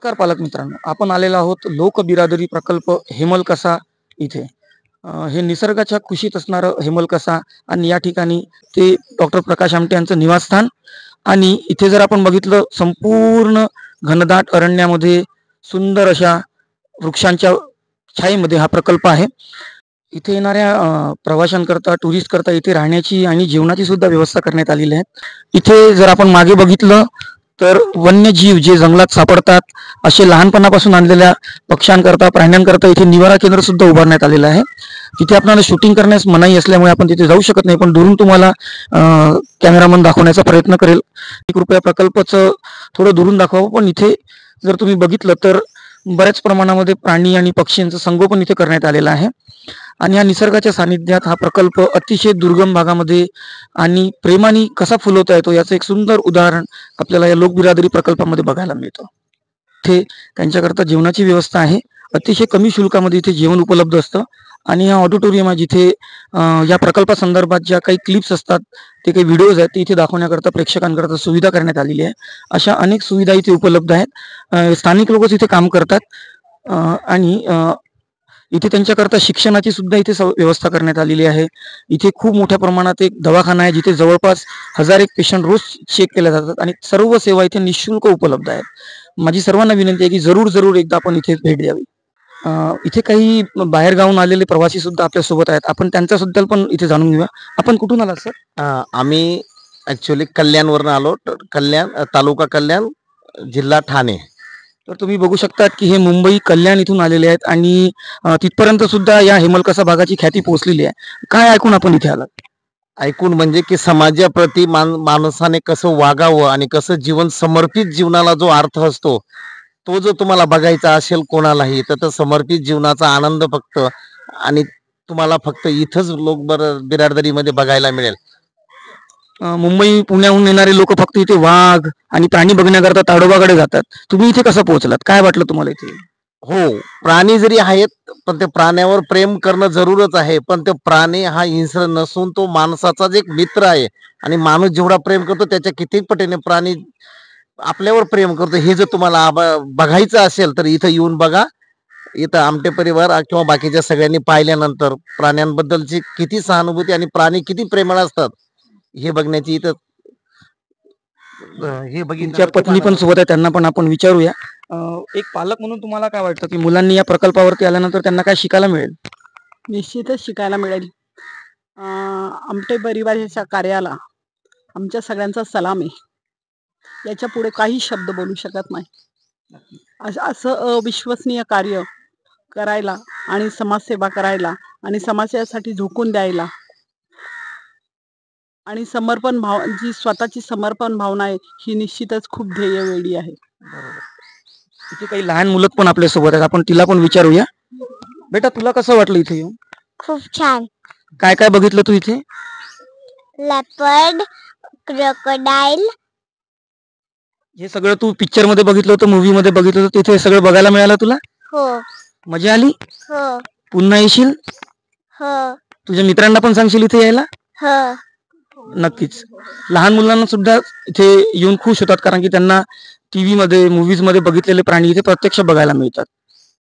नमस्कार पालक मित्रांनो, आपण आलेलो आहोत लोक बिरादरी प्रकल्प हेमलकसा इथे. हे निसर्गाच्या कुशीत असणारं हेमलकसा आणि या ठिकाणी ते डॉक्टर प्रकाश आमटे यांचं निवासस्थान. आणि इथे जर आपण बघितलं संपूर्ण घनदाट अरण्यामध्ये सुंदर अशा वृक्षांच्या छायेमध्ये हा प्रकल्प आहे. इथे येणाऱ्या प्रवाशांकरता टुरिस्ट करता इथे राहण्याची आणि जेवणाची सुद्धा व्यवस्था करण्यात आलेली आहे. इथे जर आपण मागे बघितलं तर वन्यजीव जे जंगलात सापडतात असे लहानपणापासून आणलेल्या पक्ष्यांकरता प्राण्यांकरता इथे निवारा केंद्र सुद्धा उभारण्यात आलेलं आहे. तिथे आपल्याला शूटिंग करण्यास मनाई असल्यामुळे आपण तिथे जाऊ शकत नाही, पण दुरून तुम्हाला कॅमेरामन दाखवण्याचा प्रयत्न करेल. कृपया प्रकल्पाचं थोडं दुरून दाखवावं. पण इथे जर तुम्ही बघितलं तर बऱ्याच प्रमाणामध्ये प्राणी आणि पक्ष्यांचं संगोपन इथे करण्यात आलेलं आहे. आणि या निसर्गाच्या सानिध्यात हा प्रकल्प अतिशय दुर्गम भागामध्ये आणि प्रेमाने कसा फुलवता येतो याचं एक सुंदर उदाहरण आपल्याला या लोकबिरादरी प्रकल्पामध्ये बघायला मिळतं. इथे त्यांच्याकरता जेवणाची व्यवस्था आहे. अतिशय कमी शुल्कामध्ये इथे जेवण उपलब्ध असतं. आणि हा ऑडिटोरियम आहे जिथे या प्रकल्पासंदर्भात ज्या काही क्लिप्स असतात, ते काही व्हिडिओज आहेत, ते इथे दाखवण्याकरता प्रेक्षकांकरता सुविधा करण्यात आलेली आहे. अशा अनेक सुविधा इथे उपलब्ध आहेत. स्थानिक लोकच इथे काम करतात. आणि इथे त्यांच्याकरता शिक्षणाची सुद्धा इथे व्यवस्था करण्यात आलेली आहे. इथे खूप मोठ्या प्रमाणात एक दवाखाना आहे जिथे जवळपास 1000 पेशंट रोज चेक केले जातात आणि सर्व सेवा इथे निःशुल्क उपलब्ध आहेत. माझी सर्वांना विनंती आहे की जरूर एकदा आपण इथे भेट द्यावी. इथे काही बाहेर गावून आलेले प्रवासी सुद्धा आपल्या सोबत आहेत. आपण त्यांचा सुद्धा पण इथे जाणून घेऊया. आपण कुठून आलात सर? आम्ही ऍक्च्युली कल्याणवरून आलो. कल्याण तालुका कल्याण, जिल्हा ठाणे. तर तुम्ही बघू शकतात की हे मुंबई कल्याण इथून आलेले आहेत आणि तिथपर्यंत सुद्धा या हेमलकसा भागाची ख्याती पोहोचलेली आहे. काय ऐकून आपण इथे आलात? ऐकून म्हणजे की समाजाप्रती माणसाने कसं वागावं आणि कसं जीवन समर्पित जीवनाला जो अर्थ असतो तो जर तुम्हाला बघायचा असेल कोणालाही तर समर्पित जीवनाचा आनंद फक्त आणि तुम्हाला फक्त इथंच लोक बिरादरीमध्ये बघायला मिळेल. मुंबई पुण्याहून येणारे लोक फक्त इथे वाघ आणि प्राणी बघण्याकरता ताडोबाकडे जातात. तुम्ही इथे कसं पोहोचलात? काय वाटलं तुम्हाला इथे? हो, प्राणी जरी आहेत पण ते प्राण्यावर प्रेम करणं जरूरच आहे. पण ते प्राणी हा हिंस्र नसून तो माणसाचाच एक मित्र आहे. आणि माणूस जेवढा प्रेम करतो त्याच्या किती पटीने प्राणी आपल्यावर प्रेम करतो. हे जर तुम्हाला बघायचं असेल तर इथं येऊन बघा. इथं आमटे परिवार किंवा बाकीच्या सगळ्यांनी पाहिल्यानंतर प्राण्यांबद्दलची किती सहानुभूती आणि प्राणी किती प्रेमळ असतात हे बघण्याची इथं हे बघितल्या पत्नी पण सोबत आहे, त्यांना पण आपण विचारूया. एक पालक म्हणून तुम्हाला काय वाटतं की मुलांनी या प्रकल्पावरती आल्यानंतर त्यांना काय शिकायला मिळेल? निश्चितच शिकायला मिळेल. आमटे परिवाराच्या कार्याला आमच्या सगळ्यांचा सलाम आहे. याच्या पुढे काही शब्द बोलू शकत नाही. असं अविश्वसनीय कार्य करायला आणि समाजसेवा करायला आणि समाजासाठी झोकून द्यायला आणि समर्पण भाव जी स्वतःची समर्पण भावना आहे ही निश्चितच खूप ध्येयवेडी आहे. इथे काही लहान मुलं पण आपल्या सोबत आहेत, आपण तिला पण विचारूया. बेटा, तुला कसं वाटलं इथे येऊन? खूप छान. काय काय बघितलं तू इथे? Leopard, crocodile. हे सगळं तू पिक्चर मध्ये बघितलं होतं, मूवी मध्ये बघितलं होतं, तिथे सगळं बघायला मिळालं तुला? हो. मजा आली? हो. पुन्हा येशील? हो. तुझ्या मित्रांना पण सांगशील इथे यायला? हो. नक्कीच. लहान मुलांना सुद्धा इथे येऊन खुश होतात, कारण की त्यांना टीव्ही मध्ये, मूवीज मध्ये बघितलेले प्राणी इथे प्रत्यक्ष बघायला मिळतात.